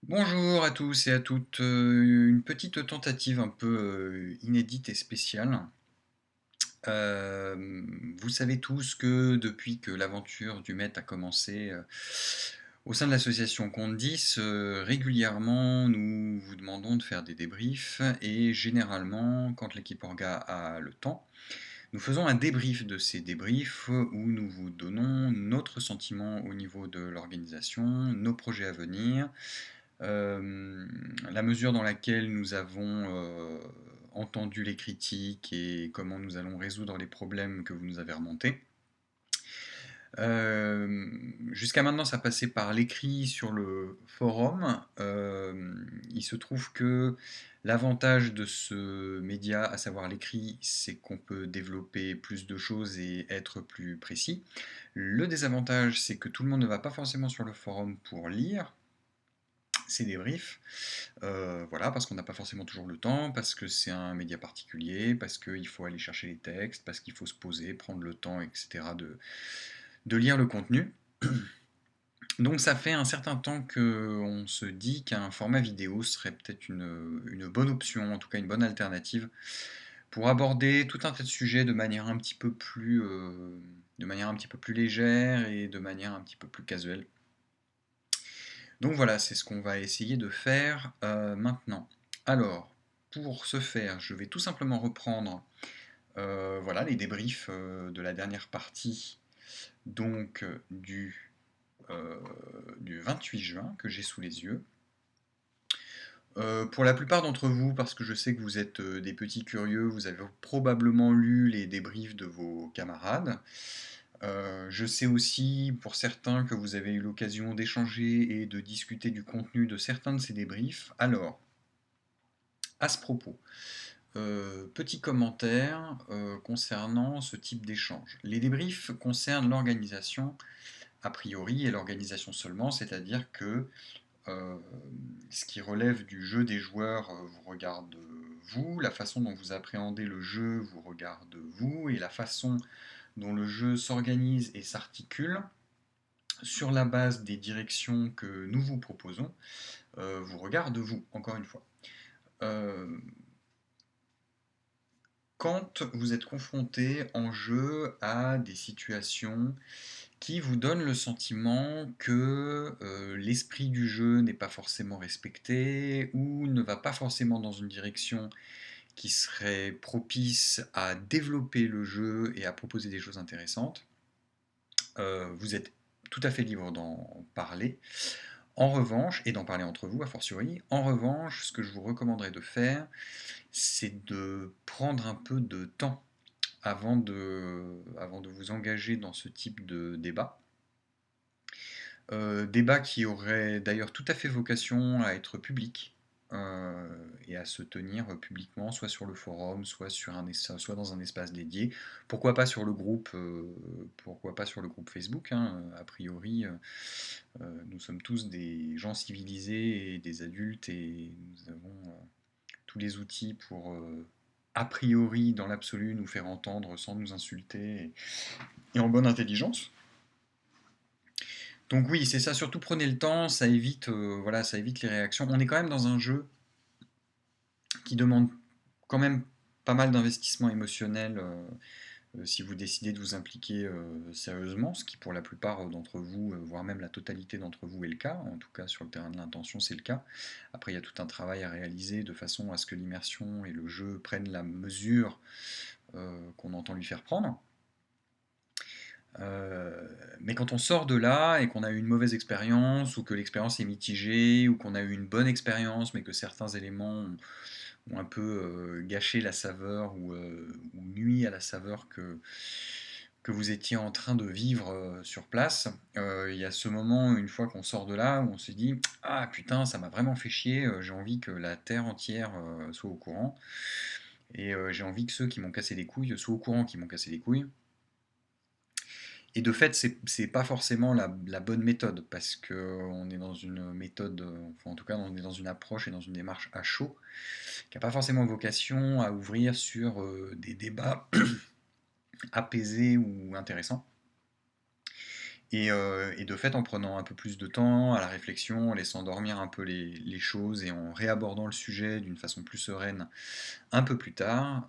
Bonjour à tous et à toutes. Une petite tentative un peu inédite et spéciale. Vous savez tous que depuis que l'aventure du Met a commencé au sein de l'association Compte 10, régulièrement nous vous demandons de faire des débriefs et généralement, quand l'équipe Orga a le temps, nous faisons un débrief de ces débriefs où nous vous donnons notre sentiment au niveau de l'organisation, nos projets à venir, la mesure dans laquelle nous avons entendu les critiques et comment nous allons résoudre les problèmes que vous nous avez remontés. Jusqu'à maintenant, ça passait par l'écrit sur le forum. Il se trouve que l'avantage de ce média, à savoir l'écrit, c'est qu'on peut développer plus de choses et être plus précis. Le désavantage, c'est que tout le monde ne va pas forcément sur le forum pour lire ces débriefs. Voilà, parce qu'on n'a pas forcément toujours le temps, parce que c'est un média particulier, parce qu'il faut aller chercher les textes, parce qu'il faut se poser, prendre le temps, etc. de lire le contenu. Donc ça fait un certain temps qu'on se dit qu'un format vidéo serait peut-être une bonne option, en tout cas une bonne alternative, pour aborder tout un tas de sujets de manière un petit peu plus, légère et de manière un petit peu plus casuelle. Donc voilà, c'est ce qu'on va essayer de faire maintenant. Alors, pour ce faire, je vais tout simplement reprendre voilà, les débriefs de la dernière partie, donc du 28 juin que j'ai sous les yeux. Pour la plupart d'entre vous, parce que je sais que vous êtes des petits curieux, vous avez probablement lu les débriefs de vos camarades. Je sais aussi pour certains que vous avez eu l'occasion d'échanger et de discuter du contenu de certains de ces débriefs. Alors, à ce propos, petit commentaire concernant ce type d'échange. Les débriefs concernent l'organisation a priori et l'organisation seulement, c'est-à-dire que euh, ce qui relève du jeu des joueurs vous regarde vous, la façon dont vous appréhendez le jeu vous regarde vous, et la façon dont le jeu s'organise et s'articule sur la base des directions que nous vous proposons vous regarde vous, encore une fois. Euh, Quand vous êtes confronté en jeu à des situations qui vous donnent le sentiment que l'esprit du jeu n'est pas forcément respecté ou ne va pas forcément dans une direction qui serait propice à développer le jeu et à proposer des choses intéressantes, vous êtes tout à fait libre d'en parler. En revanche, et d'en parler entre vous a fortiori, en revanche, ce que je vous recommanderais de faire, c'est de prendre un peu de temps avant de vous engager dans ce type de débat. Débat qui aurait d'ailleurs tout à fait vocation à être public et à se tenir publiquement, soit sur le forum, soit dans un espace dédié. Pourquoi pas sur le groupe, Facebook, hein. A priori, nous sommes tous des gens civilisés et des adultes et nous avons tous les outils pour, a priori, dans l'absolu, nous faire entendre sans nous insulter et en bonne intelligence. Donc oui, c'est ça, surtout prenez le temps, ça évite, voilà, ça évite les réactions. On est quand même dans un jeu qui demande quand même pas mal d'investissement émotionnel si vous décidez de vous impliquer sérieusement, ce qui pour la plupart d'entre vous, voire même la totalité d'entre vous est le cas, en tout cas sur le terrain de l'intention c'est le cas. Après il y a tout un travail à réaliser de façon à ce que l'immersion et le jeu prennent la mesure qu'on entend lui faire prendre. Mais quand on sort de là et qu'on a eu une mauvaise expérience, ou que l'expérience est mitigée, ou qu'on a eu une bonne expérience, mais que certains éléments ont un peu gâché la saveur ou nui à la saveur que vous étiez en train de vivre sur place, il y a ce moment, une fois qu'on sort de là, où on se dit ah putain, ça m'a vraiment fait chier, j'ai envie que la terre entière soit au courant, et j'ai envie que ceux qui m'ont cassé les couilles soient au courant qu'ils m'ont cassé les couilles. Et de fait, c'est pas forcément la bonne méthode, parce qu'on est dans une méthode, enfin en tout cas on est dans une approche et dans une démarche à chaud, qui n'a pas forcément vocation à ouvrir sur des débats apaisés ou intéressants. Et de fait, en prenant un peu plus de temps à la réflexion, en laissant dormir un peu les choses et en réabordant le sujet d'une façon plus sereine un peu plus tard,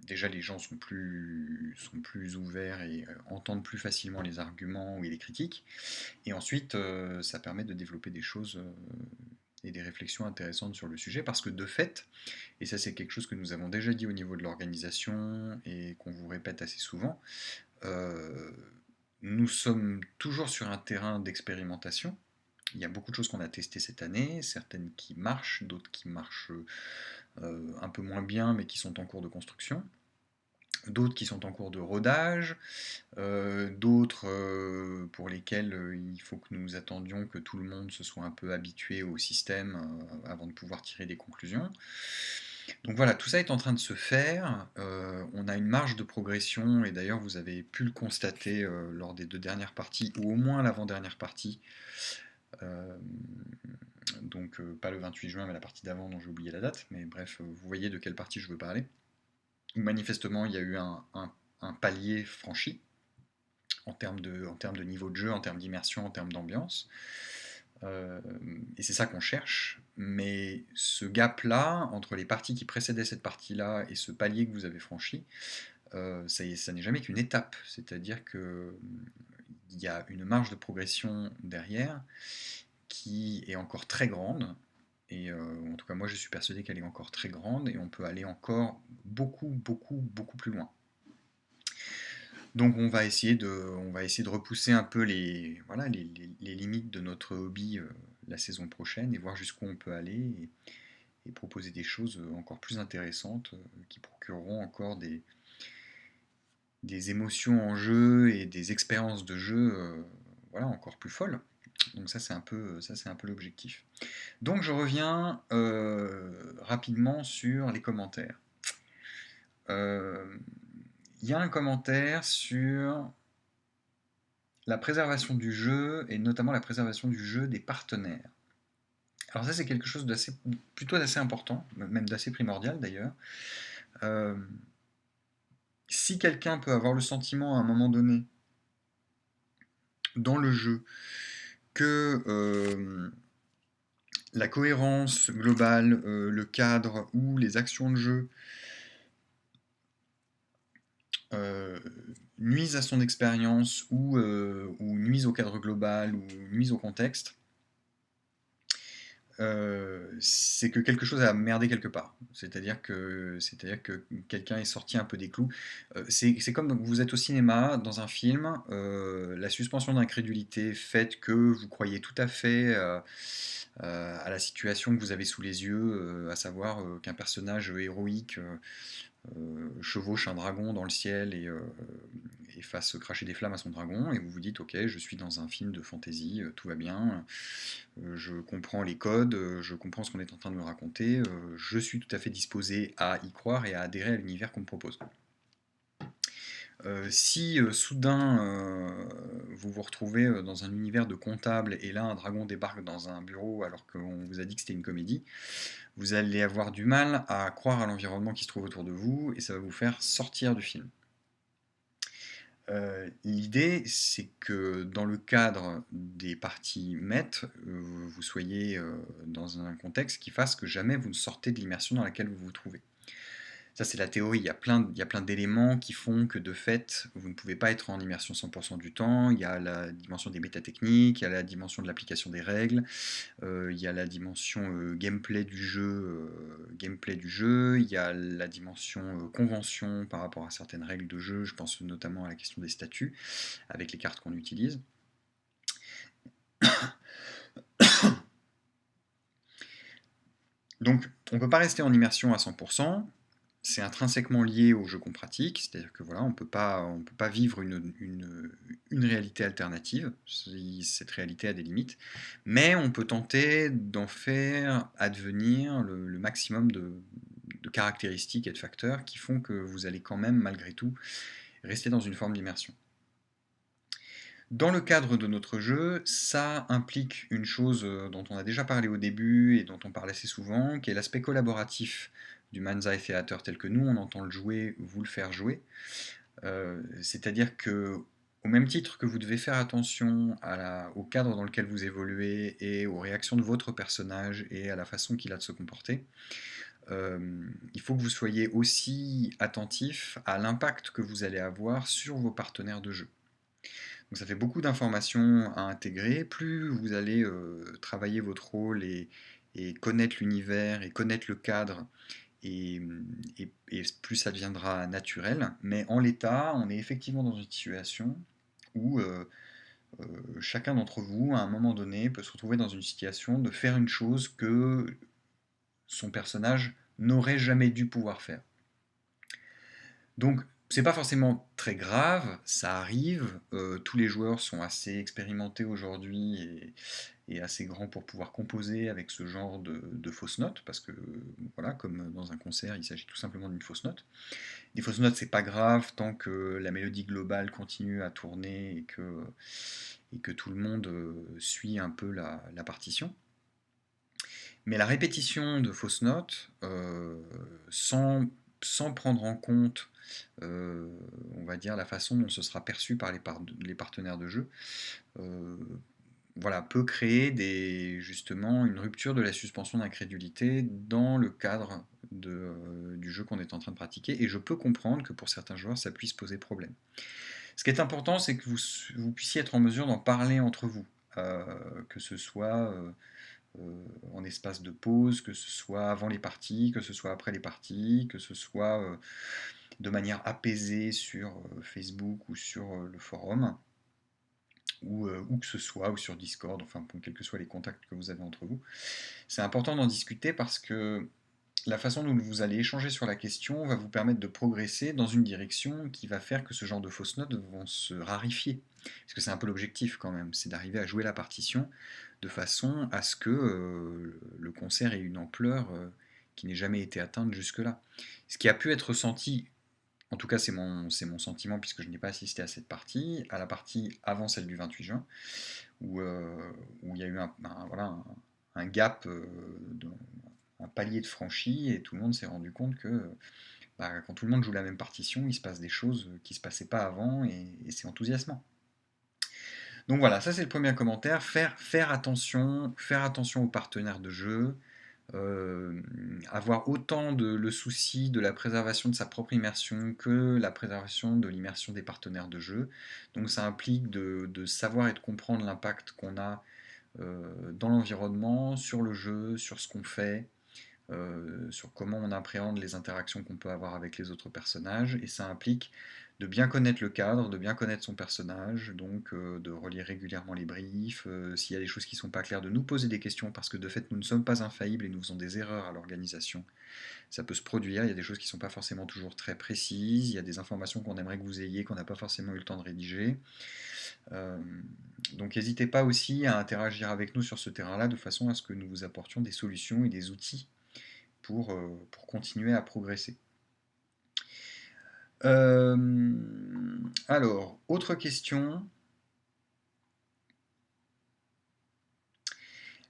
déjà les gens sont plus ouverts et entendent plus facilement les arguments et les critiques. Et ensuite, ça permet de développer des choses et des réflexions intéressantes sur le sujet, parce que de fait, et ça c'est quelque chose que nous avons déjà dit au niveau de l'organisation et qu'on vous répète assez souvent, euh, nous sommes toujours sur un terrain d'expérimentation. Il y a beaucoup de choses qu'on a testées cette année, certaines qui marchent, d'autres qui marchent un peu moins bien, mais qui sont en cours de construction, d'autres qui sont en cours de rodage, d'autres pour lesquels il faut que nous attendions que tout le monde se soit un peu habitué au système avant de pouvoir tirer des conclusions. Donc voilà, tout ça est en train de se faire. On a une marge de progression, et d'ailleurs vous avez pu le constater lors des 2 dernières parties, ou au moins l'avant-dernière partie. Euh, donc pas le 28 juin, mais la partie d'avant dont j'ai oublié la date. Mais bref, vous voyez de quelle partie je veux parler. Où manifestement il y a eu un palier franchi en termes de niveau de jeu, en termes d'immersion, en termes d'ambiance. Et c'est ça qu'on cherche. Mais ce gap-là, entre les parties qui précédaient cette partie-là et ce palier que vous avez franchi, ça n'est jamais qu'une étape. C'est-à-dire qu'il y a une marge de progression derrière qui est encore très grande. Et en tout cas, moi, je suis persuadé qu'elle est encore très grande et on peut aller encore beaucoup, beaucoup, beaucoup plus loin. Donc on va essayer de repousser un peu voilà, les limites de notre hobby la saison prochaine et voir jusqu'où on peut aller et proposer des choses encore plus intéressantes qui procureront encore des émotions en jeu et des expériences de jeu voilà, encore plus folles. Donc ça c'est un peu l'objectif. Donc je reviens rapidement sur les commentaires. Il y a un commentaire sur la préservation du jeu, et notamment la préservation du jeu des partenaires. Alors ça c'est quelque chose plutôt d'assez important, même d'assez primordial d'ailleurs. Euh, Si quelqu'un peut avoir le sentiment à un moment donné dans le jeu que la cohérence globale, le cadre ou les actions de jeu euh, nuisent à son expérience ou nuisent au cadre global ou nuisent au contexte, c'est que quelque chose a merdé quelque part. C'est-à-dire que quelqu'un est sorti un peu des clous. C'est comme vous êtes au cinéma, dans un film, la suspension d'incrédulité fait que vous croyez tout à fait à la situation que vous avez sous les yeux, à savoir qu'un personnage héroïque chevauche un dragon dans le ciel et fasse cracher des flammes à son dragon, et vous vous dites ok, je suis dans un film de fantasy, tout va bien, je comprends les codes, je comprends ce qu'on est en train de me raconter, je suis tout à fait disposé à y croire et à adhérer à l'univers qu'on me propose. Si soudain vous vous retrouvez dans un univers de comptable et là un dragon débarque dans un bureau alors qu'on vous a dit que c'était une comédie, vous allez avoir du mal à croire à l'environnement qui se trouve autour de vous et ça va vous faire sortir du film. L'idée, c'est que dans le cadre des parties MET, vous soyez dans un contexte qui fasse que jamais vous ne sortez de l'immersion dans laquelle vous vous trouvez. Ça, c'est la théorie. Il y a plein d'éléments qui font que de fait, vous ne pouvez pas être en immersion 100% du temps. Il y a la dimension des métatechniques, il y a la dimension de l'application des règles, il y a la dimension gameplay du jeu, il y a la dimension convention par rapport à certaines règles de jeu. Je pense notamment à la question des statuts avec les cartes qu'on utilise. Donc, on ne peut pas rester en immersion à 100%. C'est intrinsèquement lié au jeu qu'on pratique, c'est-à-dire que voilà, on peut pas vivre une réalité alternative, si cette réalité a des limites, mais on peut tenter d'en faire advenir le maximum de caractéristiques et de facteurs qui font que vous allez quand même, malgré tout, rester dans une forme d'immersion. Dans le cadre de notre jeu, ça implique une chose dont on a déjà parlé au début et dont on parle assez souvent, qui est l'aspect collaboratif du Manzai Theater tel que nous on entend le jouer, vous le faire jouer. C'est-à-dire que Au même titre que vous devez faire attention au cadre dans lequel vous évoluez et aux réactions de votre personnage et à la façon qu'il a de se comporter, il faut que vous soyez aussi attentif à l'impact que vous allez avoir sur vos partenaires de jeu. Donc ça fait beaucoup d'informations à intégrer. Plus vous allez travailler votre rôle et connaître l'univers et connaître le cadre, et, et plus ça deviendra naturel. Mais en l'état, on est effectivement dans une situation où chacun d'entre vous, à un moment donné, peut se retrouver dans une situation de faire une chose que son personnage n'aurait jamais dû pouvoir faire. Donc, c'est pas forcément très grave, ça arrive. Tous les joueurs sont assez expérimentés aujourd'hui et assez grands pour pouvoir composer avec ce genre de fausses notes, parce que voilà, comme dans un concert, il s'agit tout simplement d'une fausse note. Des fausses notes, c'est pas grave tant que la mélodie globale continue à tourner et que tout le monde suit un peu la partition. Mais la répétition de fausses notes, sans prendre en compte, euh, on va dire, la façon dont ce sera perçu par les partenaires de jeu, euh, voilà, peut créer justement une rupture de la suspension d'incrédulité dans le cadre du jeu qu'on est en train de pratiquer. Et je peux comprendre que pour certains joueurs, ça puisse poser problème. Ce qui est important, c'est que vous puissiez être en mesure d'en parler entre vous, que ce soit en espace de pause, que ce soit avant les parties, que ce soit après les parties, que ce soit de manière apaisée sur Facebook ou sur le forum, ou que ce soit, ou sur Discord, enfin, quels que soient les contacts que vous avez entre vous. C'est important d'en discuter parce que la façon dont vous allez échanger sur la question va vous permettre de progresser dans une direction qui va faire que ce genre de fausses notes vont se rarifier. Parce que c'est un peu l'objectif quand même, c'est d'arriver à jouer la partition de façon à ce que le concert ait une ampleur qui n'ait jamais été atteinte jusque-là. Ce qui a pu être ressenti, en tout cas c'est mon sentiment puisque je n'ai pas assisté à cette partie, à la partie avant celle du 28 juin, où il y a eu voilà, un gap, un palier de franchi, et tout le monde s'est rendu compte que quand tout le monde joue la même partition, il se passe des choses qui ne se passaient pas avant, et c'est enthousiasmant. Donc voilà, ça c'est le premier commentaire. Faire attention aux partenaires de jeu, avoir autant le souci de la préservation de sa propre immersion que la préservation de l'immersion des partenaires de jeu. Donc ça implique de savoir et de comprendre l'impact qu'on a dans l'environnement, sur le jeu, sur ce qu'on fait, sur comment on appréhende les interactions qu'on peut avoir avec les autres personnages, et ça implique de bien connaître le cadre, de bien connaître son personnage, donc de relire régulièrement les briefs, s'il y a des choses qui ne sont pas claires, de nous poser des questions, parce que de fait nous ne sommes pas infaillibles et nous faisons des erreurs à l'organisation. Ça peut se produire, il y a des choses qui ne sont pas forcément toujours très précises, il y a des informations qu'on aimerait que vous ayez, qu'on n'a pas forcément eu le temps de rédiger. Donc n'hésitez pas aussi à interagir avec nous sur ce terrain-là, de façon à ce que nous vous apportions des solutions et des outils pour continuer à progresser. Alors, autre question.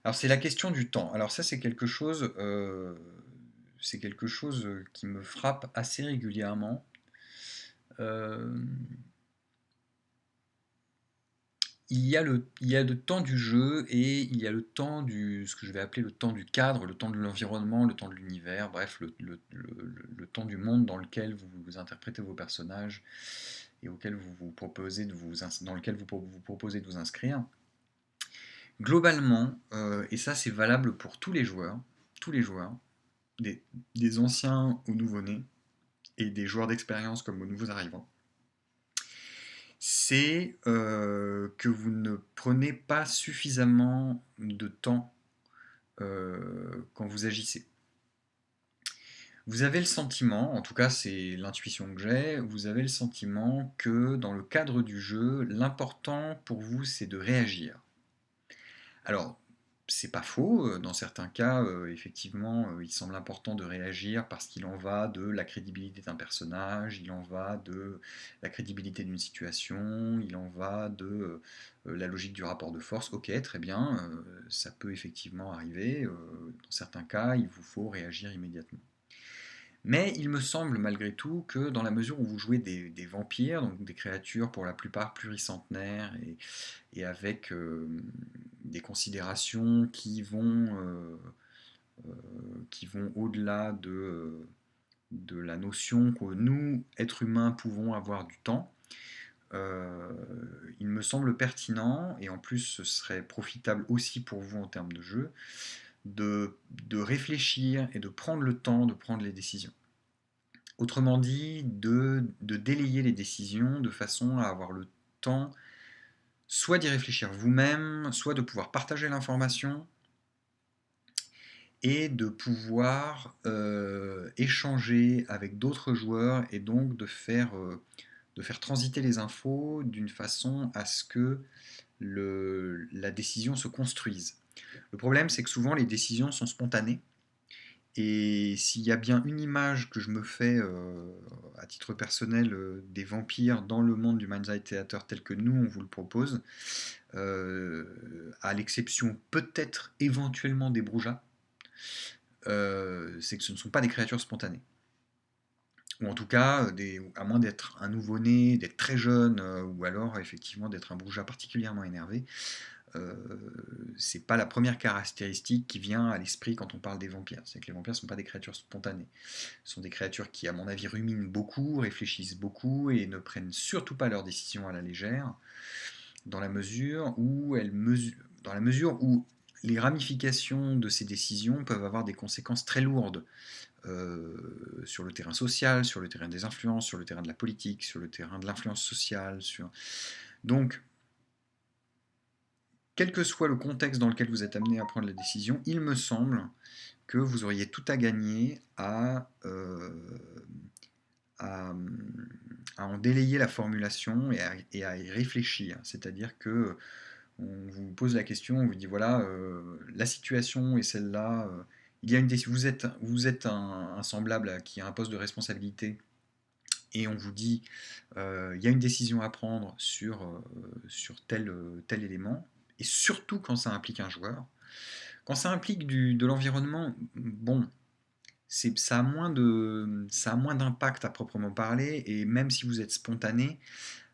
Alors, c'est la question du temps. Alors ça, c'est quelque chose qui me frappe assez régulièrement. Il y a le temps du jeu et il y a le temps ce que je vais appeler le temps du cadre, le temps de l'environnement, le temps de l'univers, bref, le temps du monde dans lequel vous interprétez vos personnages et auquel dans lequel vous proposez de vous inscrire. Globalement, et ça c'est valable pour tous les joueurs, des anciens aux nouveau-nés et des joueurs d'expérience comme aux nouveaux arrivants, c'est que vous ne prenez pas suffisamment de temps quand vous agissez. Vous avez le sentiment, en tout cas c'est l'intuition que j'ai, vous avez le sentiment que dans le cadre du jeu, l'important pour vous c'est de réagir. Alors, c'est pas faux, dans certains cas, effectivement, il semble important de réagir parce qu'il en va de la crédibilité d'un personnage, il en va de la crédibilité d'une situation, il en va de la logique du rapport de force. Ok, très bien, ça peut effectivement arriver, dans certains cas, il vous faut réagir immédiatement. Mais il me semble malgré tout que dans la mesure où vous jouez des vampires, donc des créatures pour la plupart pluricentenaires et avec des considérations qui vont au-delà de la notion que nous, êtres humains, pouvons avoir du temps, euh, il me semble pertinent, et en plus ce serait profitable aussi pour vous en termes de jeu, de réfléchir et de prendre le temps de prendre les décisions. Autrement dit, de délayer les décisions de façon à avoir le temps soit d'y réfléchir vous-même, soit de pouvoir partager l'information et de pouvoir échanger avec d'autres joueurs et donc de faire transiter les infos d'une façon à ce que la décision se construise. Le problème, c'est que souvent les décisions sont spontanées. Et s'il y a bien une image que je me fais à titre personnel des vampires dans le monde du Manzai Theater tel que nous on vous le propose, à l'exception peut-être éventuellement des Broujas, c'est que ce ne sont pas des créatures spontanées. Ou en tout cas, à moins d'être un nouveau-né, d'être très jeune, ou alors effectivement d'être un Brouja particulièrement énervé, euh, c'est pas la première caractéristique qui vient à l'esprit quand on parle des vampires. C'est que les vampires ne sont pas des créatures spontanées. Ce sont des créatures qui, à mon avis, ruminent beaucoup, réfléchissent beaucoup et ne prennent surtout pas leurs décisions à la légère, dans la mesure où les ramifications de ces décisions peuvent avoir des conséquences très lourdes sur le terrain social, sur le terrain des influences, sur le terrain de la politique, sur le terrain de l'influence sociale. Donc, quel que soit le contexte dans lequel vous êtes amené à prendre la décision, il me semble que vous auriez tout à gagner à, à en délayer la formulation et à y réfléchir. C'est-à-dire que on vous pose la question, on vous dit voilà, la situation est celle-là. Il y a vous êtes un semblable qui a un poste de responsabilité et on vous dit il y a une décision à prendre sur tel élément, et surtout quand ça implique un joueur. Quand ça implique de l'environnement, bon, ça a moins d'impact à proprement parler, et même si vous êtes spontané,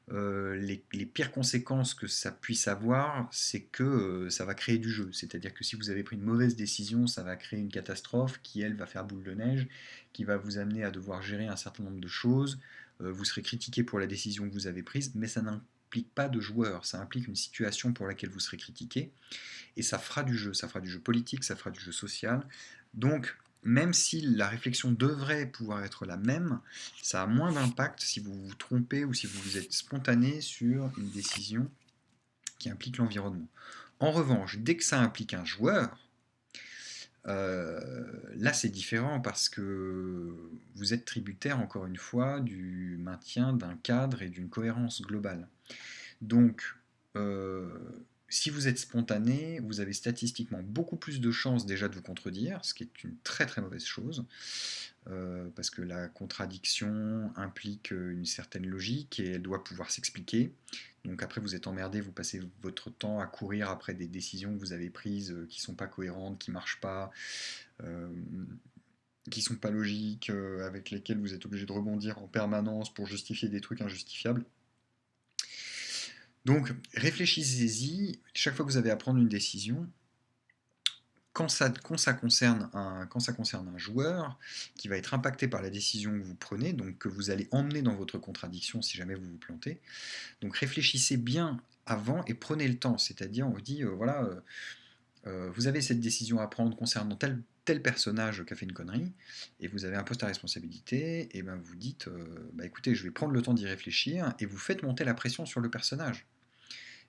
les pires conséquences que ça puisse avoir, c'est que ça va créer du jeu. C'est-à-dire que si vous avez pris une mauvaise décision, ça va créer une catastrophe qui, elle, va faire boule de neige, qui va vous amener à devoir gérer un certain nombre de choses. Vous serez critiqué pour la décision que vous avez prise, mais ça n'implique pas de joueur, ça implique une situation pour laquelle vous serez critiqué, et ça fera du jeu politique, ça fera du jeu social. Donc, même si la réflexion devrait pouvoir être la même, ça a moins d'impact si vous vous trompez ou si vous êtes spontané sur une décision qui implique l'environnement. En revanche, dès que ça implique un joueur, là c'est différent parce que vous êtes tributaire, encore une fois, du maintien d'un cadre et d'une cohérence globale. Donc, euh, si vous êtes spontané, vous avez statistiquement beaucoup plus de chances déjà de vous contredire, ce qui est une très très mauvaise chose, parce que la contradiction implique une certaine logique et elle doit pouvoir s'expliquer. Donc après vous êtes emmerdé, vous passez votre temps à courir après des décisions que vous avez prises qui ne sont pas cohérentes, qui ne marchent pas, euh, qui ne sont pas logiques, avec lesquelles vous êtes obligé de rebondir en permanence pour justifier des trucs injustifiables. Donc réfléchissez-y, chaque fois que vous avez à prendre une décision, quand ça concerne un joueur qui va être impacté par la décision que vous prenez, donc que vous allez emmener dans votre contradiction si jamais vous vous plantez, donc réfléchissez bien avant et prenez le temps, c'est-à-dire on vous dit voilà, vous avez cette décision à prendre concernant tel personnage qui a fait une connerie, et vous avez un poste à responsabilité, et ben vous dites bah écoutez, je vais prendre le temps d'y réfléchir, et vous faites monter la pression sur le personnage.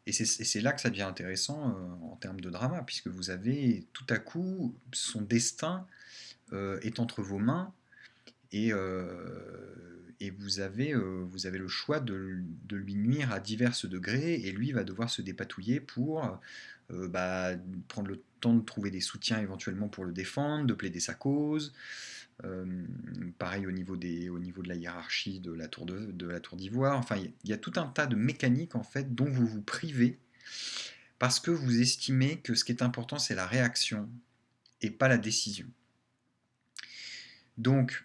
Et c'est là que ça devient intéressant en termes de drama, puisque vous avez tout à coup son destin est entre vos mains, et vous avez le choix de lui nuire à divers degrés, et lui va devoir se dépatouiller pour bah, prendre le temps de trouver des soutiens éventuellement pour le défendre, de plaider sa cause. Euh, Pareil au niveau de la hiérarchie de la tour d'ivoire. Enfin, il y a tout un tas de mécaniques en fait dont vous vous privez parce que vous estimez que ce qui est important c'est la réaction et pas la décision. Donc,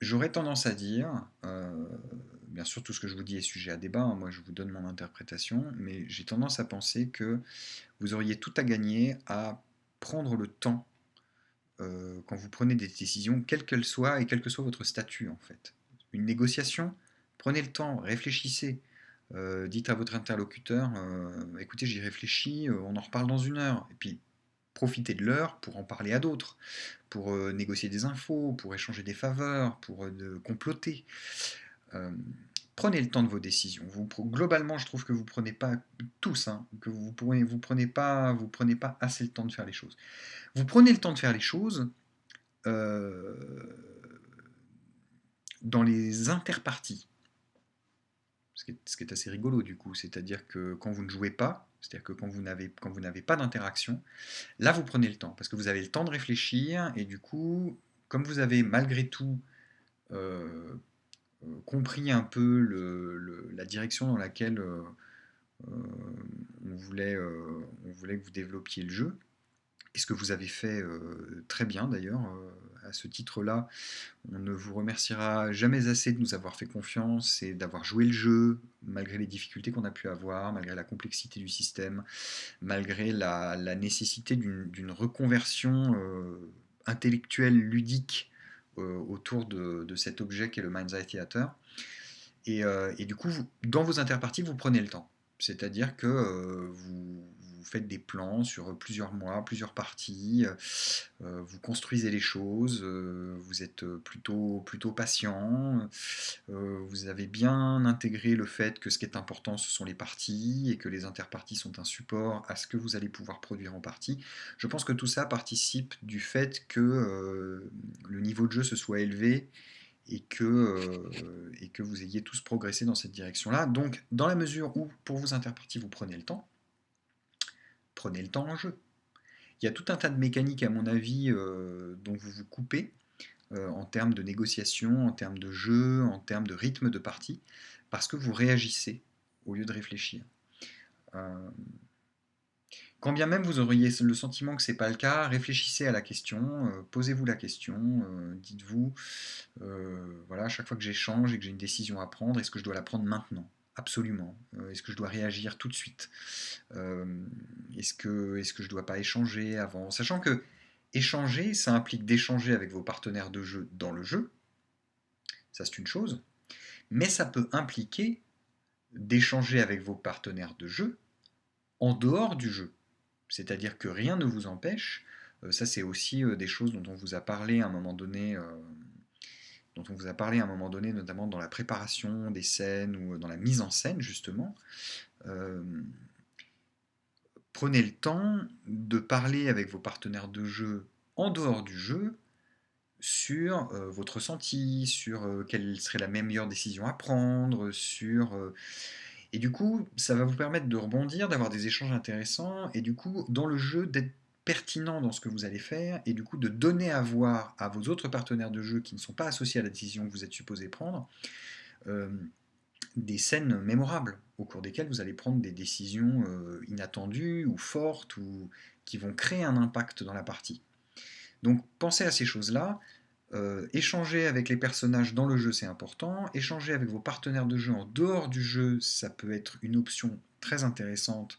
J'aurais tendance à dire, bien sûr tout ce que je vous dis est sujet à débat, hein, moi je vous donne mon interprétation, mais j'ai tendance à penser que vous auriez tout à gagner à prendre le temps quand vous prenez des décisions, quelles qu'elles soient et quel que soit votre statut en fait. Une négociation, prenez le temps, réfléchissez. Dites à votre interlocuteur, écoutez, j'y réfléchis, on en reparle dans une heure. Et puis profitez de l'heure pour en parler à d'autres, pour négocier des infos, pour échanger des faveurs, pour comploter. Euh, Prenez le temps de vos décisions. Globalement, je trouve que vous prenez pas tous, hein, que vous prenez pas assez le temps de faire les choses. Vous prenez le temps de faire les choses euh, dans les interparties, ce qui est assez rigolo du coup, c'est-à-dire que quand vous ne jouez pas, c'est-à-dire que quand vous n'avez pas d'interaction, là vous prenez le temps, parce que vous avez le temps de réfléchir, et du coup, comme vous avez malgré tout euh, compris un peu la direction dans laquelle euh, on voulait que vous développiez le jeu, et ce que vous avez fait très bien d'ailleurs, à ce titre-là, on ne vous remerciera jamais assez de nous avoir fait confiance et d'avoir joué le jeu, malgré les difficultés qu'on a pu avoir, malgré la complexité du système, malgré la nécessité d'une reconversion intellectuelle, ludique, autour de cet objet qu'est le Mind's Eye Theater. Et du coup, dans vos interparties, vous prenez le temps. C'est-à-dire que vous faites des plans sur plusieurs mois, plusieurs parties, vous construisez les choses, vous êtes plutôt patient, vous avez bien intégré le fait que ce qui est important, ce sont les parties, et que les interparties sont un support à ce que vous allez pouvoir produire en partie. Je pense que tout ça participe du fait que le niveau de jeu se soit élevé et que vous ayez tous progressé dans cette direction-là. Donc, dans la mesure où, pour vos interparties, vous prenez le temps en jeu. Il y a tout un tas de mécaniques, à mon avis, dont vous vous coupez, en termes de négociation, en termes de jeu, en termes de rythme de partie, parce que vous réagissez au lieu de réfléchir. Euh, Quand bien même vous auriez le sentiment que ce n'est pas le cas, réfléchissez à la question, posez-vous la question, dites-vous, voilà, à chaque fois que j'échange et que j'ai une décision à prendre, est-ce que je dois la prendre maintenant? Absolument. Est-ce que je dois réagir tout de suite? Euh, est-ce que je ne dois pas échanger avant? Sachant que échanger, ça implique d'échanger avec vos partenaires de jeu dans le jeu, ça c'est une chose, mais ça peut impliquer d'échanger avec vos partenaires de jeu en dehors du jeu. C'est-à-dire que rien ne vous empêche, ça c'est aussi des choses dont on vous a parlé à un moment donné, notamment dans la préparation des scènes ou dans la mise en scène justement. Euh, Prenez le temps de parler avec vos partenaires de jeu en dehors du jeu sur votre ressenti, sur quelle serait la meilleure décision à prendre, et du coup, ça va vous permettre de rebondir, d'avoir des échanges intéressants, et du coup, dans le jeu, d'être pertinent dans ce que vous allez faire, et du coup, de donner à voir à vos autres partenaires de jeu qui ne sont pas associés à la décision que vous êtes supposé prendre, euh, des scènes mémorables, au cours desquelles vous allez prendre des décisions inattendues, ou fortes, ou qui vont créer un impact dans la partie. Donc pensez à ces choses-là. Échanger avec les personnages dans le jeu, c'est important. Échanger avec vos partenaires de jeu en dehors du jeu, ça peut être une option très intéressante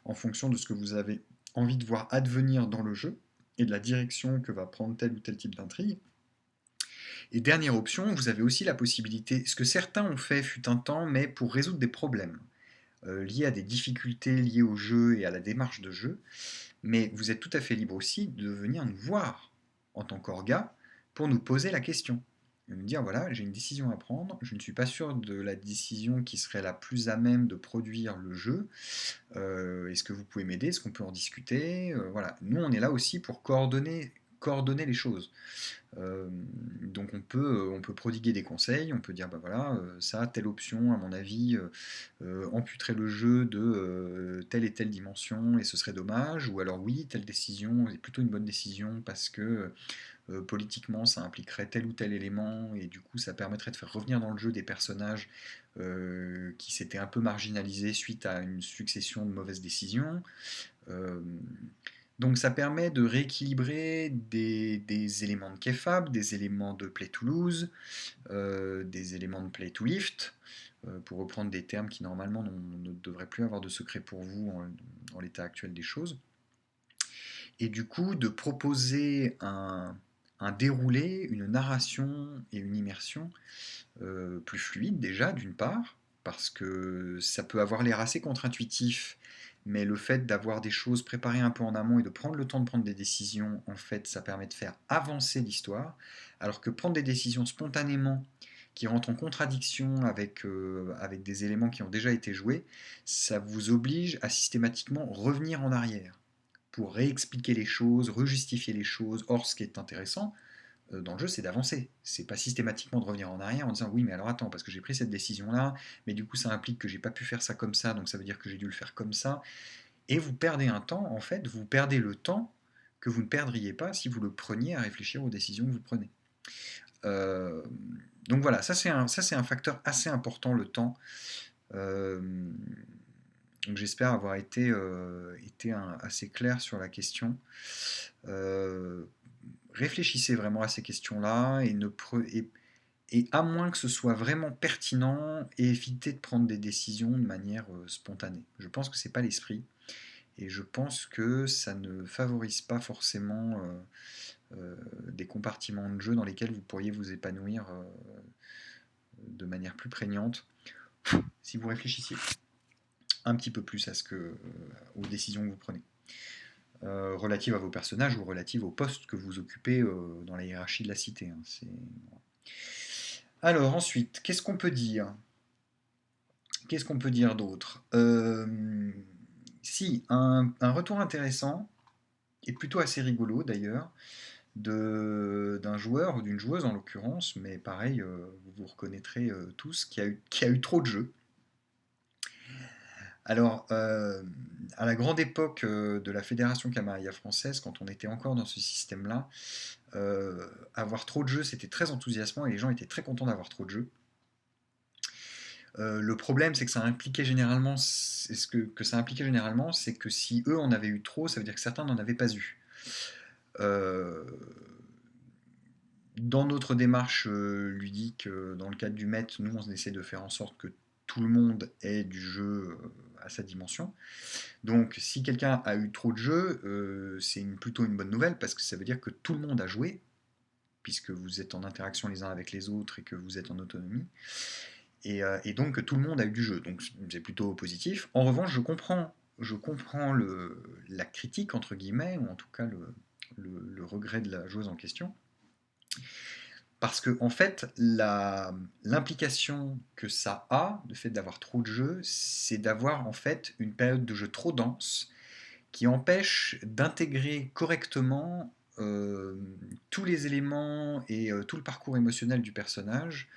en fonction de ce que vous avez envie de voir advenir dans le jeu et de la direction que va prendre tel ou tel type d'intrigue. Et dernière option, vous avez aussi la possibilité, ce que certains ont fait fut un temps, mais pour résoudre des problèmes liés à des difficultés liées au jeu et à la démarche de jeu, mais vous êtes tout à fait libre aussi de venir nous voir en tant qu'orga pour nous poser la question. Et nous dire voilà, j'ai une décision à prendre, je ne suis pas sûr de la décision qui serait la plus à même de produire le jeu. Est-ce que vous pouvez m'aider? Est-ce qu'on peut en discuter? Voilà, nous on est là aussi pour coordonner les choses. Euh, donc on peut prodiguer des conseils, on peut dire bah voilà, ça, telle option, à mon avis, amputerait le jeu de telle et telle dimension et ce serait dommage, ou alors oui, telle décision est plutôt une bonne décision parce que politiquement ça impliquerait tel ou tel élément et du coup ça permettrait de faire revenir dans le jeu des personnages qui s'étaient un peu marginalisés suite à une succession de mauvaises décisions. Euh, Donc ça permet de rééquilibrer des éléments de kefab, des éléments de play to lose, des éléments de play to lift, pour reprendre des termes qui normalement ne devraient plus avoir de secret pour vous dans l'état actuel des choses. Et du coup de proposer un déroulé, une narration et une immersion plus fluide déjà d'une part, parce que ça peut avoir l'air assez contre-intuitif, mais le fait d'avoir des choses préparées un peu en amont et de prendre le temps de prendre des décisions, en fait, ça permet de faire avancer l'histoire, alors que prendre des décisions spontanément qui rentrent en contradiction avec des éléments qui ont déjà été joués, ça vous oblige à systématiquement revenir en arrière pour réexpliquer les choses, rejustifier les choses. Or, ce qui est intéressant, dans le jeu, c'est d'avancer. C'est pas systématiquement de revenir en arrière en disant oui, mais alors attends, parce que j'ai pris cette décision-là, mais du coup ça implique que j'ai pas pu faire ça comme ça, donc ça veut dire que j'ai dû le faire comme ça. Et vous perdez un temps, en fait, vous perdez le temps que vous ne perdriez pas si vous le preniez à réfléchir aux décisions que vous prenez. Euh, donc voilà, ça c'est un facteur assez important, le temps. Euh, donc j'espère avoir été assez clair sur la question. Euh, Réfléchissez vraiment à ces questions-là et à moins que ce soit vraiment pertinent, évitez de prendre des décisions de manière spontanée. Je pense que c'est pas l'esprit et je pense que ça ne favorise pas forcément des compartiments de jeu dans lesquels vous pourriez vous épanouir de manière plus prégnante si vous réfléchissiez un petit peu plus aux décisions que vous prenez. Relatives à vos personnages ou relatives au poste que vous occupez dans la hiérarchie de la cité. Hein. Alors ensuite, qu'est-ce qu'on peut dire? Qu'est-ce qu'on peut dire d'autre? Si, un retour intéressant, et plutôt assez rigolo d'ailleurs, d'un joueur ou d'une joueuse en l'occurrence, mais pareil, vous vous reconnaîtrez tous, qui a eu trop de jeux. Alors, à la grande époque de la Fédération Camarilla française, quand on était encore dans ce système-là, avoir trop de jeux, c'était très enthousiasmant et les gens étaient très contents d'avoir trop de jeux. Le problème, c'est que ça impliquait généralement, que ça impliquait généralement, c'est que si eux en avaient eu trop, ça veut dire que certains n'en avaient pas eu. Euh, Dans notre démarche ludique, dans le cadre du maître, nous on essaie de faire en sorte que tout le monde ait du jeu à sa dimension. Donc si quelqu'un a eu trop de jeux, c'est plutôt une bonne nouvelle parce que ça veut dire que tout le monde a joué, puisque vous êtes en interaction les uns avec les autres et que vous êtes en autonomie. Et donc que tout le monde a eu du jeu. Donc c'est plutôt positif. En revanche, je comprends la critique, entre guillemets, ou en tout cas le regret de la joueuse en question. Parce que, en fait, l'implication que ça a, le fait d'avoir trop de jeux, c'est d'avoir en fait une période de jeu trop dense qui empêche d'intégrer correctement tous les éléments et tout le parcours émotionnel du personnage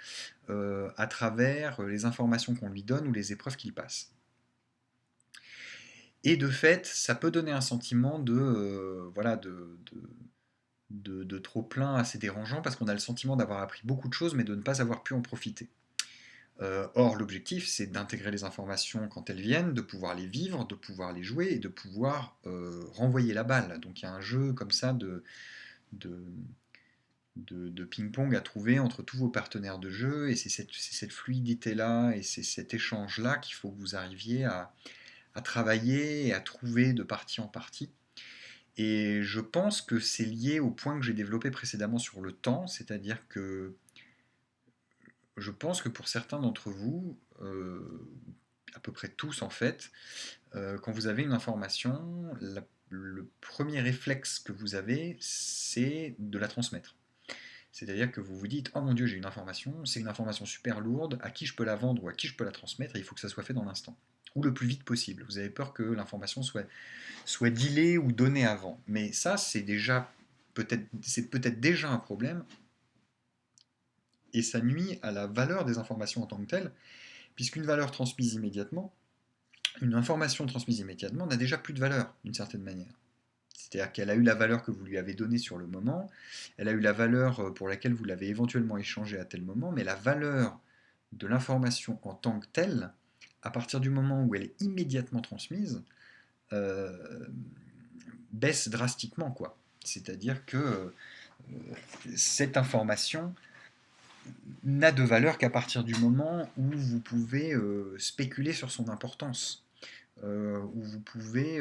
à travers les informations qu'on lui donne ou les épreuves qu'il passe. Et de fait, ça peut donner un sentiment voilà, de trop plein assez dérangeant parce qu'on a le sentiment d'avoir appris beaucoup de choses mais de ne pas avoir pu en profiter. Or, l'objectif, c'est d'intégrer les informations quand elles viennent, de pouvoir les vivre, de pouvoir les jouer et de pouvoir renvoyer la balle. Donc il y a un jeu comme ça de, de ping-pong à trouver entre tous vos partenaires de jeu et c'est cette fluidité-là et c'est cet échange-là qu'il faut que vous arriviez à travailler et à trouver de partie en partie. Et je pense que c'est lié au point que j'ai développé précédemment sur le temps, c'est-à-dire que je pense que pour certains d'entre vous, à peu près tous en fait, quand vous avez une information, le premier réflexe que vous avez, c'est de la transmettre. C'est-à-dire que vous vous dites, oh mon Dieu, j'ai une information, c'est une information super lourde, à qui je peux la vendre ou à qui je peux la transmettre, et il faut que ça soit fait dans l'instant. Ou le plus vite possible. Vous avez peur que l'information soit dealée ou donnée avant. Mais ça, c'est peut-être déjà un problème, et ça nuit à la valeur des informations en tant que telles, puisqu'une valeur transmise immédiatement, une information transmise immédiatement n'a déjà plus de valeur, d'une certaine manière. C'est-à-dire qu'elle a eu la valeur que vous lui avez donnée sur le moment, elle a eu la valeur pour laquelle vous l'avez éventuellement échangée à tel moment, mais la valeur de l'information en tant que telle, à partir du moment où elle est immédiatement transmise, euh, baisse drastiquement, quoi. C'est-à-dire que cette information n'a de valeur qu'à partir du moment où vous pouvez spéculer sur son importance, où vous pouvez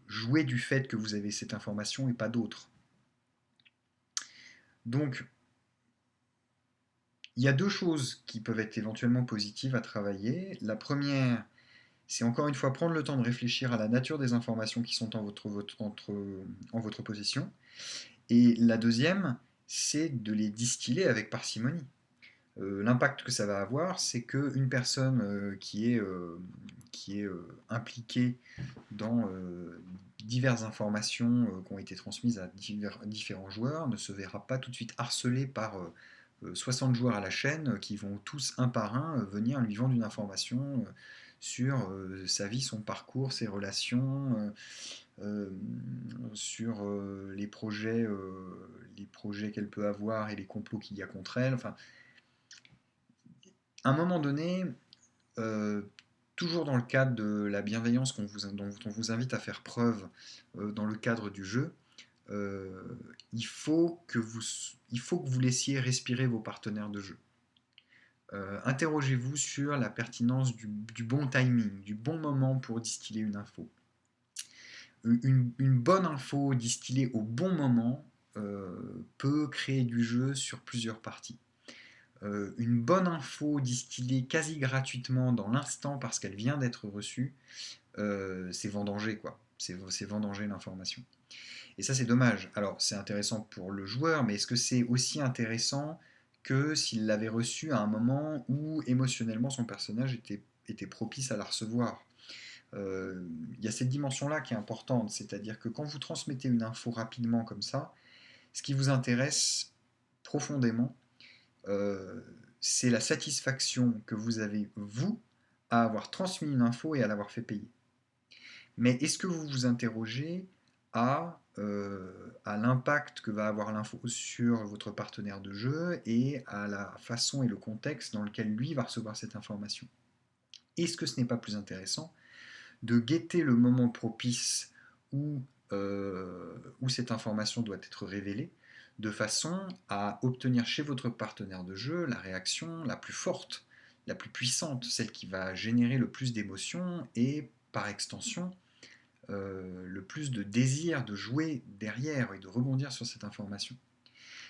jouer du fait que vous avez cette information et pas d'autre. Donc, il y a deux choses qui peuvent être éventuellement positives à travailler. La première, c'est encore une fois prendre le temps de réfléchir à la nature des informations qui sont en votre possession. Et la deuxième, c'est de les distiller avec parcimonie. L'impact que ça va avoir, c'est qu'une personne qui est impliquée dans diverses informations qui ont été transmises à différents joueurs ne se verra pas tout de suite harcelée par 60 joueurs à la chaîne qui vont tous un par un venir lui vendre une information sur sa vie, son parcours, ses relations, euh, sur les projets qu'elle peut avoir et les complots qu'il y a contre elle. Enfin, à un moment donné, euh, toujours dans le cadre de la bienveillance dont on vous invite à faire preuve dans le cadre du jeu, euh, il faut que vous laissiez respirer vos partenaires de jeu. Interrogez-vous sur la pertinence du bon timing, du bon moment pour distiller une info. Une bonne info distillée au bon moment peut créer du jeu sur plusieurs parties. Une bonne info distillée quasi gratuitement dans l'instant parce qu'elle vient d'être reçue, c'est vendanger, quoi. C'est vendanger l'information. Et ça, c'est dommage. Alors, c'est intéressant pour le joueur, mais est-ce que c'est aussi intéressant que s'il l'avait reçue à un moment où émotionnellement son personnage était propice à la recevoir? Il y a cette dimension-là qui est importante, c'est-à-dire que quand vous transmettez une info rapidement comme ça, ce qui vous intéresse profondément, euh, c'est la satisfaction que vous avez, vous, à avoir transmis une info et à l'avoir fait payer. Mais est-ce que vous vous interrogez à l'impact que va avoir l'info sur votre partenaire de jeu et à la façon et le contexte dans lequel lui va recevoir cette information? Est-ce que ce n'est pas plus intéressant de guetter le moment propice où cette information doit être révélée, de façon à obtenir chez votre partenaire de jeu la réaction la plus forte, la plus puissante, celle qui va générer le plus d'émotions et par extension le plus de désir de jouer derrière et de rebondir sur cette information.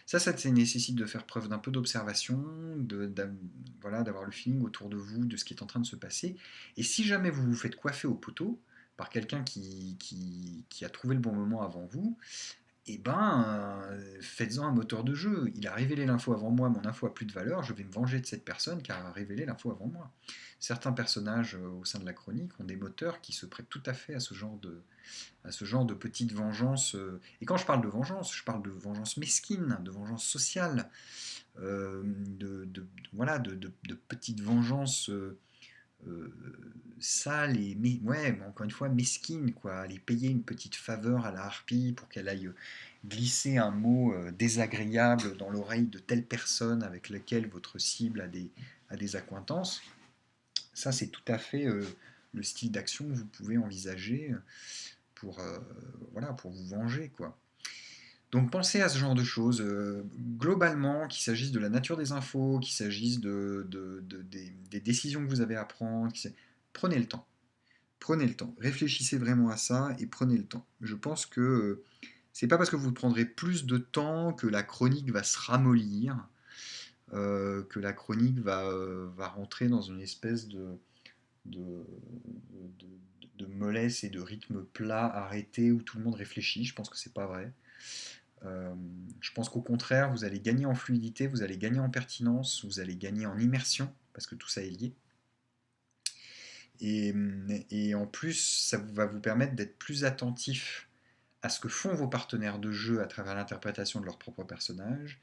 Ça nécessite de faire preuve d'un peu d'observation, voilà, d'avoir le feeling autour de vous de ce qui est en train de se passer. Et si jamais vous vous faites coiffer au poteau par quelqu'un qui a trouvé le bon moment avant vous, eh ben, faites-en un moteur de jeu. Il a révélé l'info avant moi, mon info a plus de valeur, je vais me venger de cette personne qui a révélé l'info avant moi. Certains personnages au sein de la chronique ont des moteurs qui se prêtent tout à fait à ce genre de petite vengeance. Et quand je parle de vengeance mesquine, de vengeance sociale, voilà, de petites vengeances euh, sales et ouais, mais encore une fois mesquines, quoi. Aller payer une petite faveur à la harpie pour qu'elle aille glisser un mot désagréable dans l'oreille de telle personne avec laquelle votre cible a des accointances. Ça, c'est tout à fait le style d'action que vous pouvez envisager pour, voilà, pour vous venger, quoi. Donc pensez à ce genre de choses. Globalement, qu'il s'agisse de la nature des infos, qu'il s'agisse des décisions que vous avez à prendre, prenez le temps. Prenez le temps. Réfléchissez vraiment à ça et prenez le temps. Je pense que c'est pas parce que vous prendrez plus de temps que la chronique va se ramollir, que la chronique va rentrer dans une espèce de, de mollesse et de rythme plat arrêté où tout le monde réfléchit. Je pense que c'est pas vrai. Je pense qu'au contraire, vous allez gagner en fluidité, vous allez gagner en pertinence, vous allez gagner en immersion, parce que tout ça est lié. Et, et en plus, ça va vous permettre d'être plus attentif à ce que font vos partenaires de jeu à travers l'interprétation de leurs propres personnages,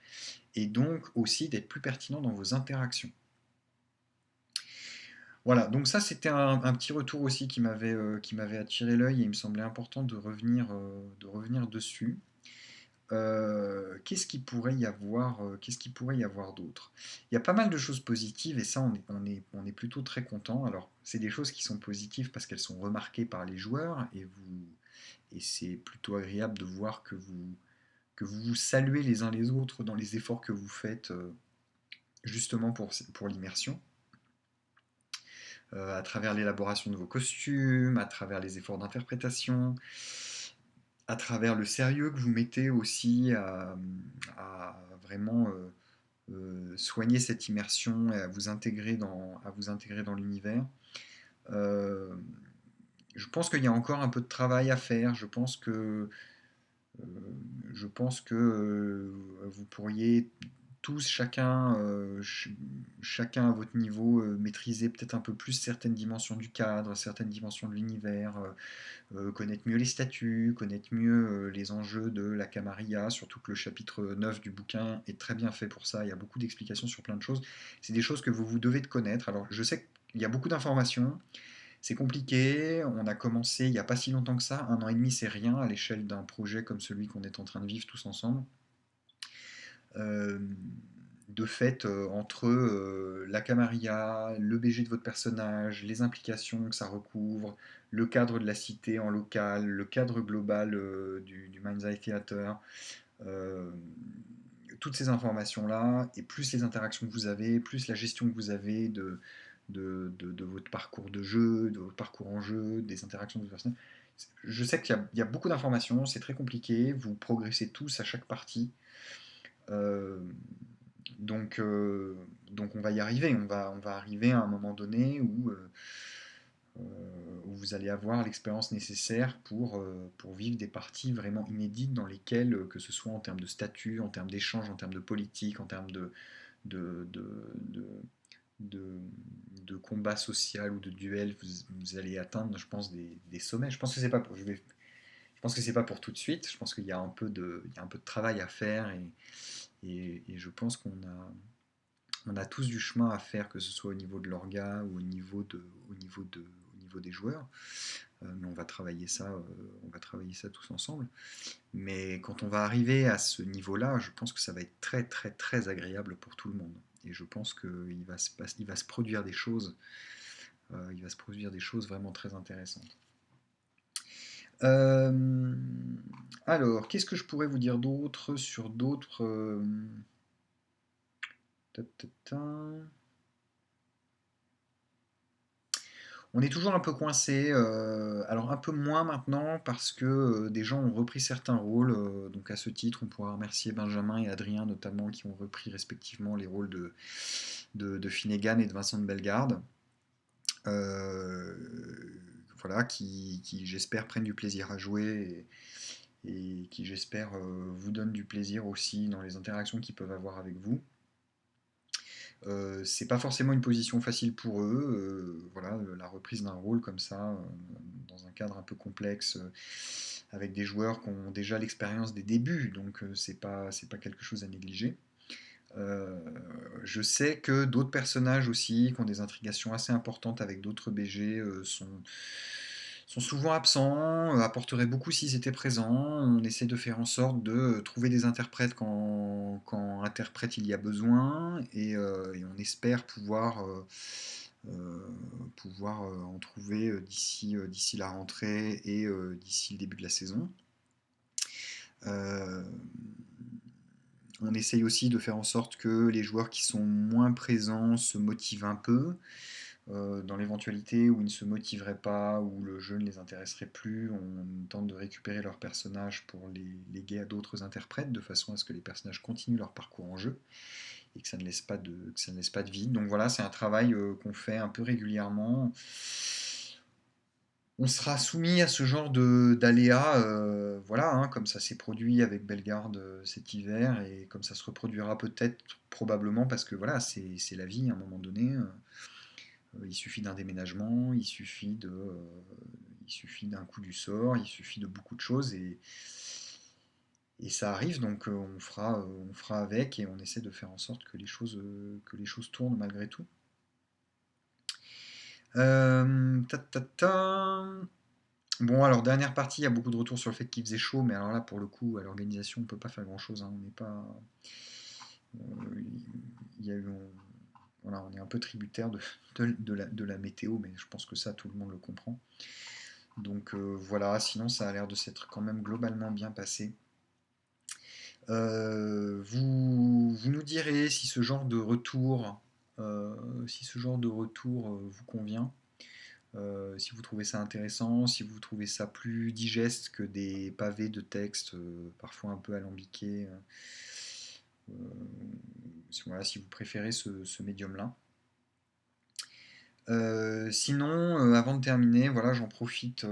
et donc aussi d'être plus pertinent dans vos interactions. Voilà, donc ça c'était un petit retour aussi qui m'avait attiré l'œil et il me semblait important de revenir dessus. Qu'est-ce qu'il pourrait y avoir d'autre? Il y a pas mal de choses positives et ça on est plutôt très content. Alors c'est des choses qui sont positives parce qu'elles sont remarquées par les joueurs et Et c'est plutôt agréable de voir que vous vous saluez les uns les autres dans les efforts que vous faites justement pour l'immersion, à travers l'élaboration de vos costumes, à travers les efforts d'interprétation, à travers le sérieux que vous mettez aussi à vraiment soigner cette immersion et à vous intégrer dans l'univers. Euh, je pense qu'il y a encore un peu de travail à faire. Euh, je pense que vous pourriez tous, chacun à votre niveau, maîtriser peut-être un peu plus certaines dimensions du cadre, certaines dimensions de l'univers, connaître mieux les statuts, connaître mieux les enjeux de la Camarilla, surtout que le chapitre 9 du bouquin est très bien fait pour ça, il y a beaucoup d'explications sur plein de choses. C'est des choses que vous devez de connaître. Alors je sais qu'il y a beaucoup d'informations, c'est compliqué, on a commencé il n'y a pas si longtemps que ça, 1 an et demi c'est rien à l'échelle d'un projet comme celui qu'on est en train de vivre tous ensemble. Euh, de fait, entre la Camarilla, le BG de votre personnage, les implications que ça recouvre, le cadre de la cité en local, le cadre global du Mind's Eye Theater, euh, toutes ces informations-là, et plus les interactions que vous avez, plus la gestion que vous avez de votre parcours de jeu, de votre parcours en jeu, des interactions de votre personnage. Je sais qu'il y a beaucoup d'informations, c'est très compliqué, vous progressez tous à chaque partie. Euh, donc, euh, donc on va y arriver, on va arriver à un moment donné où vous allez avoir l'expérience nécessaire pour vivre des parties vraiment inédites dans lesquelles, que ce soit en termes de statut, en termes d'échange, en termes de politique, en termes de, de, de, de, de combat social ou de duel, vous allez atteindre, je pense, des sommets. Je pense que c'est pas pour, je pense que c'est pas pour tout de suite. Je pense qu'il y a il y a un peu de travail à faire et je pense on a tous du chemin à faire, que ce soit au niveau de l'orga ou au niveau des joueurs. Mais on va travailler ça tous ensemble. Mais quand on va arriver à ce niveau-là, je pense que ça va être très très très agréable pour tout le monde. Et je pense il va se produire des choses, il va se produire des choses vraiment très intéressantes. Euh, alors, qu'est-ce que je pourrais vous dire d'autre sur d'autres ta, ta, ta. On est toujours un peu coincé, alors un peu moins maintenant parce que des gens ont repris certains rôles. Donc à ce titre, on pourra remercier Benjamin et Adrien notamment qui ont repris respectivement les rôles de Finnegan et de Vincent de Bellegarde. Euh, voilà, qui j'espère prennent du plaisir à jouer et qui j'espère vous donnent du plaisir aussi dans les interactions qu'ils peuvent avoir avec vous. C'est pas forcément une position facile pour eux. Voilà, la reprise d'un rôle comme ça, dans un cadre un peu complexe, avec des joueurs qui ont déjà l'expérience des débuts, donc c'est pas quelque chose à négliger. Euh, je sais que d'autres personnages aussi, qui ont des intrigations assez importantes avec d'autres BG, sont souvent absents, apporteraient beaucoup s'ils étaient présents. On essaie de faire en sorte de trouver des interprètes quand interprète il y a besoin, et on espère pouvoir en trouver d'ici la rentrée et d'ici le début de la saison. Euh, on essaye aussi de faire en sorte que les joueurs qui sont moins présents se motivent un peu. Dans l'éventualité où ils ne se motiveraient pas, où le jeu ne les intéresserait plus, on tente de récupérer leurs personnages pour les léguer à d'autres interprètes, de façon à ce que les personnages continuent leur parcours en jeu et que ça ne laisse que ça ne laisse pas de vide. Donc voilà, c'est un travail qu'on fait un peu régulièrement. On sera soumis à ce genre d'aléas, voilà, hein, comme ça s'est produit avec Bellegarde cet hiver, et comme ça se reproduira peut-être, probablement, parce que voilà, c'est la vie à un moment donné. Il suffit d'un déménagement, il suffit d'un coup du sort, il suffit de beaucoup de choses, et ça arrive, donc on fera avec, et on essaie de faire en sorte que les choses tournent malgré tout. Ta, ta, ta. Bon, alors dernière partie, il y a beaucoup de retours sur le fait qu'il faisait chaud, mais alors là, pour le coup, à l'organisation, on peut pas faire grand-chose, hein. On n'est pas, il y a eu, voilà, on est un peu tributaire de la météo, mais je pense que ça, tout le monde le comprend. Donc voilà, sinon ça a l'air de s'être quand même globalement bien passé. Vous nous direz si ce genre de retour, vous convient, si vous trouvez ça intéressant, si vous trouvez ça plus digeste que des pavés de texte, parfois un peu alambiqués. Voilà, si vous préférez ce médium-là. Sinon, avant de terminer, voilà, j'en profite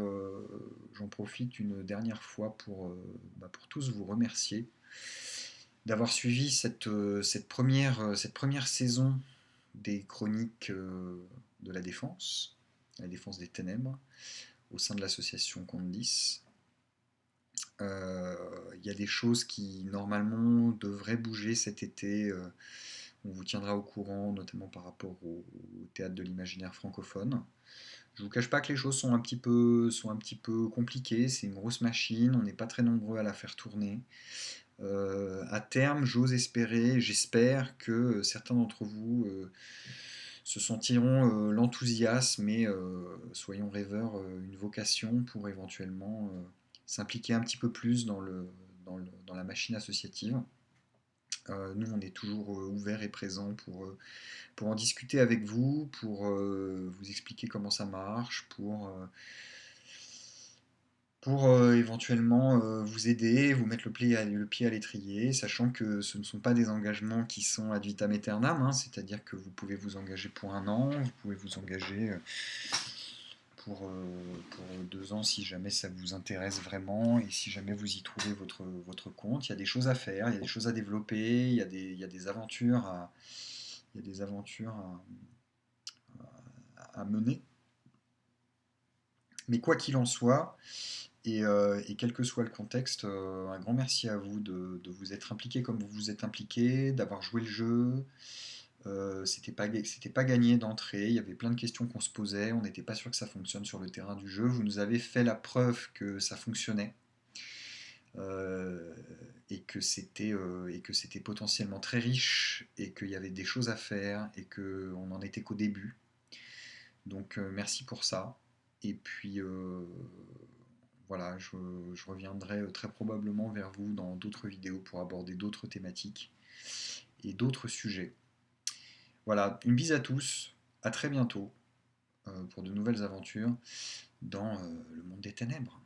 une dernière fois pour tous vous remercier d'avoir suivi cette première saison des chroniques de la défense des ténèbres, au sein de l'association Compte 10. Il y a des choses qui normalement devraient bouger cet été. On vous tiendra au courant, notamment par rapport au théâtre de l'imaginaire francophone. Je vous cache pas que les choses sont un petit peu compliquées. C'est une grosse machine, on n'est pas très nombreux à la faire tourner. À terme, j'espère que certains d'entre vous se sentiront l'enthousiasme et, soyons rêveurs, une vocation pour éventuellement s'impliquer un petit peu plus dans la machine associative. Nous, on est toujours ouverts et présents pour en discuter avec vous, pour vous expliquer comment ça marche, pour éventuellement vous aider, vous mettre le pied à l'étrier, sachant que ce ne sont pas des engagements qui sont ad vitam aeternam, hein, c'est-à-dire que vous pouvez vous engager pour un an, vous pouvez vous engager pour 2 ans si jamais ça vous intéresse vraiment et si jamais vous y trouvez votre compte. Il y a des choses à faire, il y a des choses à développer, il y a des aventures il y a des aventures à mener. Mais quoi qu'il en soit, et quel que soit le contexte, un grand merci à vous de vous être impliqué comme vous vous êtes impliqué, d'avoir joué le jeu. C'était pas gagné d'entrée, il y avait plein de questions qu'on se posait, on n'était pas sûr que ça fonctionne sur le terrain du jeu. Vous nous avez fait la preuve que ça fonctionnait, euh, et que c'était potentiellement très riche et qu'il y avait des choses à faire et qu'on n'en était qu'au début. Donc merci pour ça. Et puis voilà, je reviendrai très probablement vers vous dans d'autres vidéos pour aborder d'autres thématiques et d'autres sujets. Voilà, une bise à tous, à très bientôt pour de nouvelles aventures dans le monde des ténèbres.